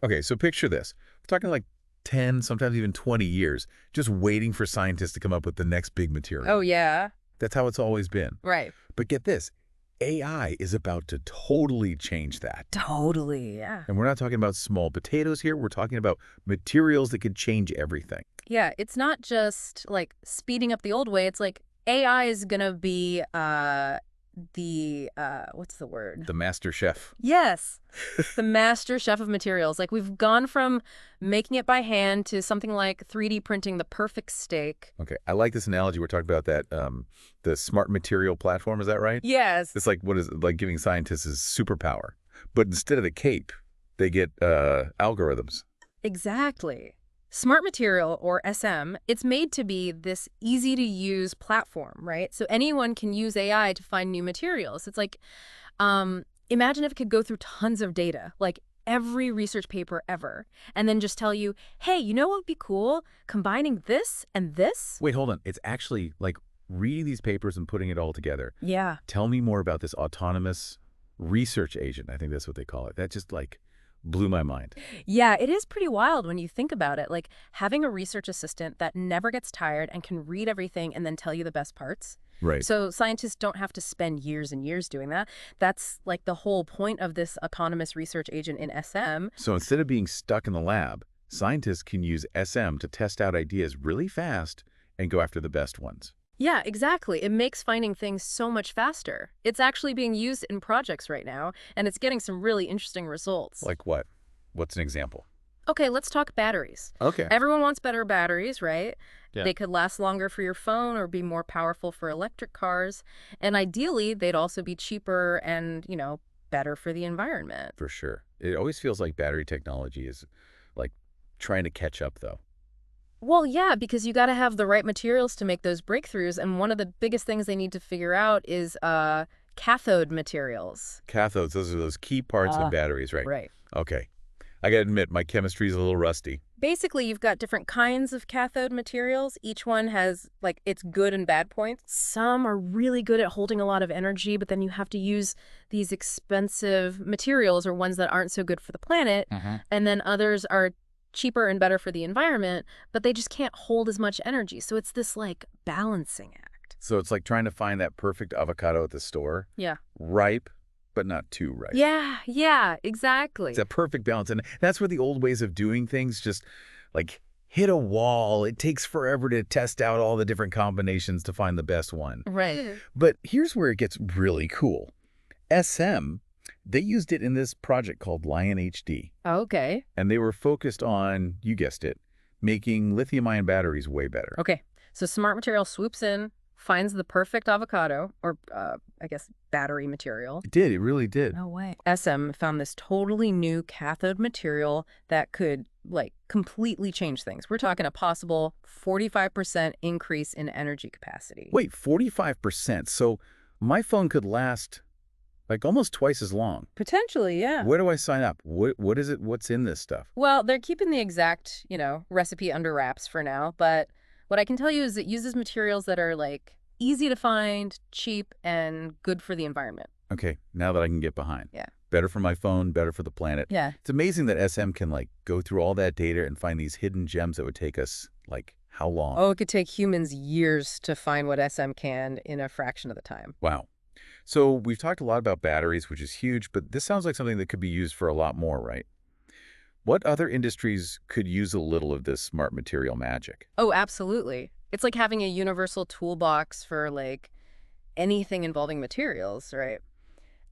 Okay, so picture this. We're talking like 10, sometimes even 20 years, just waiting for scientists to come up with the next big Oh, material. yeah. That's how it's always been. Right. But get this, AI is about to totally change that. Totally, yeah. And we're not talking about small potatoes here. We're talking about materials that could change everything. Yeah, it's not just like speeding up the old way. It's like AI is gonna be what's the word? The master chef. Yes, the master chef of materials. Like we've gone from making it by hand to something like 3D printing the perfect steak. Okay, I like this analogy. We're talking about that, the smart material platform. Is that right? Yes. It's like, what is it, like giving scientists a superpower. But instead of the cape, they get algorithms. Exactly. Smart Material, or SM, it's made to be this easy-to-use platform, right? So anyone can use AI to find new materials. It's like, imagine if it could go through tons of data, like every research paper ever, and then just tell you, hey, you know what would be cool? Combining this and this? Wait, hold on. It's actually like reading these papers and putting it all together. Yeah. Tell me more about this autonomous research agent. I think that's what they call it. That just like blew my mind. Yeah, it is pretty wild when you think about it. Like having a research assistant that never gets tired and can read everything and then tell you the best parts. Right. So scientists don't have to spend years and years doing that. That's like the whole point of this autonomous research agent in SM. So instead of being stuck in the lab, scientists can use SM to test out ideas really fast and go after the best ones. Yeah, exactly. It makes finding things so much faster. It's actually being used in projects right now, and it's getting some really interesting results. Like what? What's an example? Okay, let's talk batteries. Okay. Everyone wants better batteries, right? Yeah. They could last longer for your phone or be more powerful for electric cars. And ideally, they'd also be cheaper and, better for the environment. For sure. It always feels like battery technology is like trying to catch up, though. Well, yeah, because you got to have the right materials to make those breakthroughs. And one of the biggest things they need to figure out is cathode materials. Cathodes, those are those key parts of batteries, right? Right. Okay. I gotta admit, my chemistry is a little rusty. Basically, you've got different kinds of cathode materials. Each one has, like, its good and bad points. Some are really good at holding a lot of energy, but then you have to use these expensive materials or ones that aren't so good for the planet. And then others are cheaper and better for the environment, but they just can't hold as much energy. So it's this, like, balancing act. So it's like trying to find that perfect avocado at the store. Yeah. Ripe, but not too ripe. Yeah, exactly. It's a perfect balance. And that's where the old ways of doing things just like hit a wall. It takes forever to test out all the different combinations to find the best one. Right. But here's where it gets really cool. SM, they used it in this project called Lion HD. Okay. And they were focused on, you guessed it, making lithium-ion batteries way better. Okay. So Smart Material swoops in, finds the perfect avocado, or I guess battery material. It did. It really did. No way. SM found this totally new cathode material that could, like, completely change things. We're talking a possible 45% increase in energy capacity. Wait, 45%? So my phone could last like almost twice as long. Potentially, yeah. Where do I sign up? What is it? What's in this stuff? Well, they're keeping the exact, recipe under wraps for now, but what I can tell you is it uses materials that are, like, easy to find, cheap, and good for the environment. Okay, now that I can get behind. Yeah. Better for my phone, better for the planet. Yeah. It's amazing that SM can, like, go through all that data and find these hidden gems that would take us, like, how long? Oh, it could take humans years to find what SM can in a fraction of the time. Wow. So we've talked a lot about batteries, which is huge, but this sounds like something that could be used for a lot more, right? What other industries could use a little of this smart material magic? Oh, absolutely. It's like having a universal toolbox for, like, anything involving materials, right?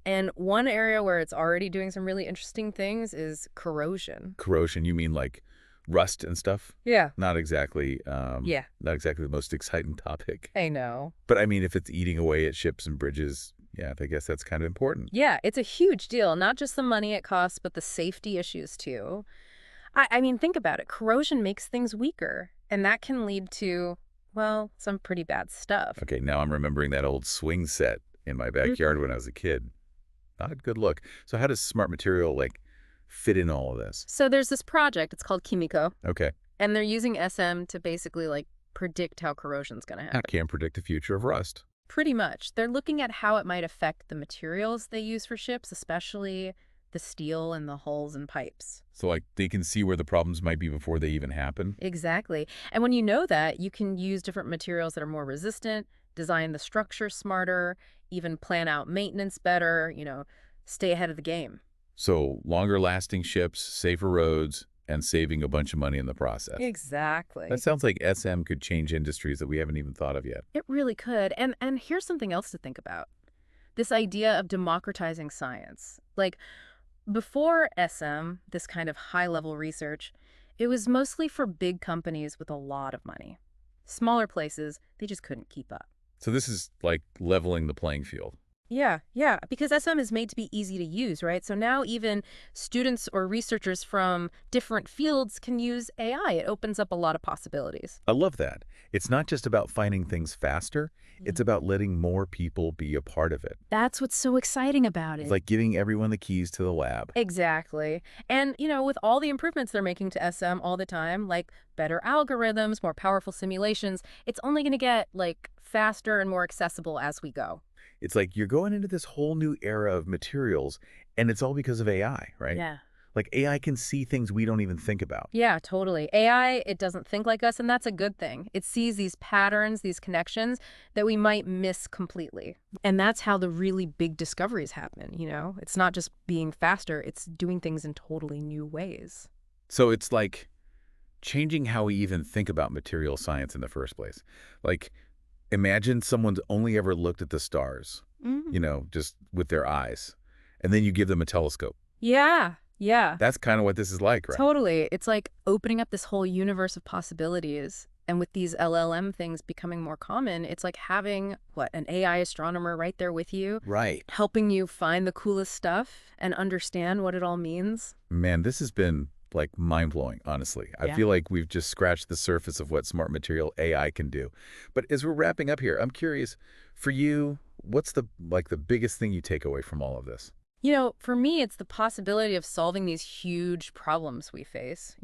And one area where it's already doing some really interesting things is corrosion. Corrosion, you mean like rust and stuff? Yeah. Not exactly, Yeah. not exactly the most exciting topic. I know. But I mean, if it's eating away at ships and bridges, yeah, I guess that's kind of important. Yeah, it's a huge deal. Not just the money it costs, but the safety issues, too. I mean, think about it. Corrosion makes things weaker, and that can lead to, well, some pretty bad stuff. Okay, now I'm remembering that old swing set in my backyard when I was a kid. Not a good look. So how does smart material, like, fit in all of this? So there's this project. It's called Kimiko, Okay. and they're using SM to basically, like, predict how corrosion's going to I happen. can't predict the future of rust. Pretty much. They're looking at how it might affect the materials they use for ships, especially the steel and the hulls and pipes. So, like, they can see where the problems might be before they even happen? Exactly. And when you know that, you can use different materials that are more resistant, design the structure smarter, even plan out maintenance better, stay ahead of the game. So, longer-lasting ships, safer roads, and saving a bunch of money in the process. That Exactly. sounds like SM could change industries that we haven't even thought of yet. It really could. And here's something else to think about. This idea of democratizing science. Like before SM, this kind of high-level research, it was mostly for big companies with a lot of money. Smaller places, they just couldn't keep up. So this is like leveling the playing field. Yeah, because SM is made to be easy to use, right? So now even students or researchers from different fields can use AI. It opens up a lot of possibilities. I love that. It's not just about finding things faster, it's about letting more people be a part of it. That's what's so exciting about It's it. like giving everyone the keys to the lab. Exactly. And, with all the improvements they're making to SM all the time, like better algorithms, more powerful simulations, it's only going to get faster and more accessible as we go. It's like you're going into this whole new era of materials, and it's all because of AI, right? Yeah. Like AI can see things we don't even think about. Yeah, totally. AI, it doesn't think like us, and that's a good thing. It sees these patterns, these connections that we might miss completely. And that's how the really big discoveries happen. It's not just being faster, it's doing things in totally new ways. So it's like changing how we even think about material science in the first place. Like, imagine someone's only ever looked at the stars, Mm. just with their eyes, and then you give them a telescope. Yeah. That's kind of what this is like, right? Totally. It's like opening up this whole universe of possibilities. And with these LLM things becoming more common, it's like having, an AI astronomer right there with you, Right. helping you find the coolest stuff and understand what it all means. Man, this has been like mind-blowing, honestly. I Yeah. feel like we've just scratched the surface of what smart material AI can do. But as we're wrapping up here, I'm curious, for you, what's the biggest thing you take away from all of this? For me, it's the possibility of solving these huge problems we face.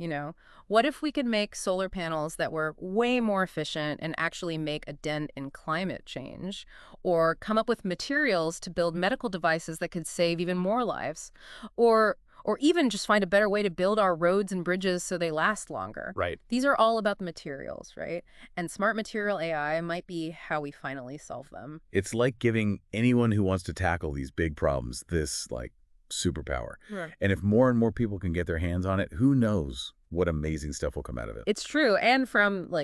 What if we could make solar panels that were way more efficient and actually make a dent in climate change? Or come up with materials to build medical devices that could save even more lives? Or even just find a better way to build our roads and bridges so they last longer. Right. These are all about the materials, right? And smart material AI might be how we finally solve them. It's like giving anyone who wants to tackle these big problems this, like, superpower. Right. And if more and more people can get their hands on it, who knows what amazing stuff will come out of it. It's true. And from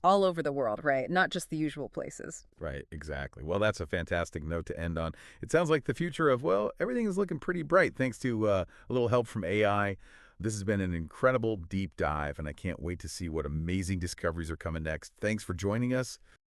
all over the world, right? Not just the usual places. Right, exactly. Well, that's a fantastic note to end on. It sounds like the future of, well, everything is looking pretty bright thanks to a little help from AI. This has been an incredible deep dive, and I can't wait to see what amazing discoveries are coming next. Thanks for joining us.